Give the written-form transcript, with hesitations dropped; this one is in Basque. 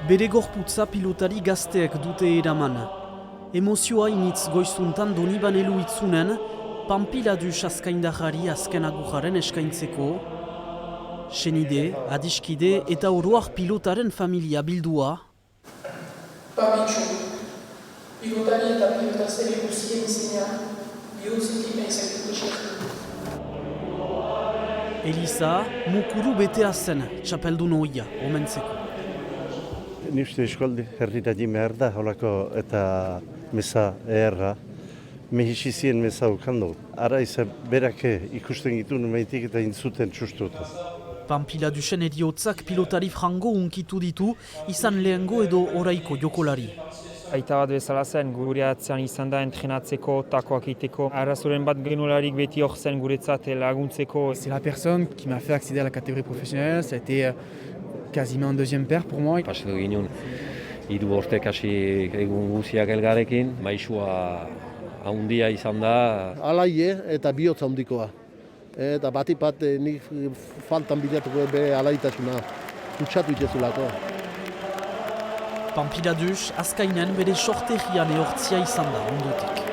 Bere gorputza pilotari gazteek dute eraman. Emozioa initz goizuntan Donibane Luitzunen, Panpiladus azkaindarrari azken agujaren eskaintzeko, senide, adiskide eta oroak pilotaren familia bildua. Pamitxu, pilotari eta pilotazere guztien izenean, bihotzetik aizaituko txertu. Eliza, mukuru betea zen, txapeldun ohia, omentzeko. Ni uste eskolde herritari behar da, holako eta meza eherra. Mehisizien meza ukando. Ara izan berak ikusten gitu numaitik eta intzuten txustuta. Panpiladusen eriotzak pilotari frango unkitu ditu, izan lehengo edo oraiko jokolari. Aita bat bezala zen, gure atzean izan da entrenatzeko, takoak iteko. Arrazoren bat genularik beti hor zen guretzat laguntzeko. C'est la personne qui m'a fait accéder à la catégorie professionnelle, ça a été quasiment un deuxième père pour moi. Pasatu ginen, 3 urte kasi egun guziak elgarekin, maisua handia izan da. Alaie eta bihotza handikoa. Eta bat nik faltan bilatuko bere alaitasuna kutsatu itezulako. Panpiladus azkainen bere sortegian ehortzia izan da ondotik.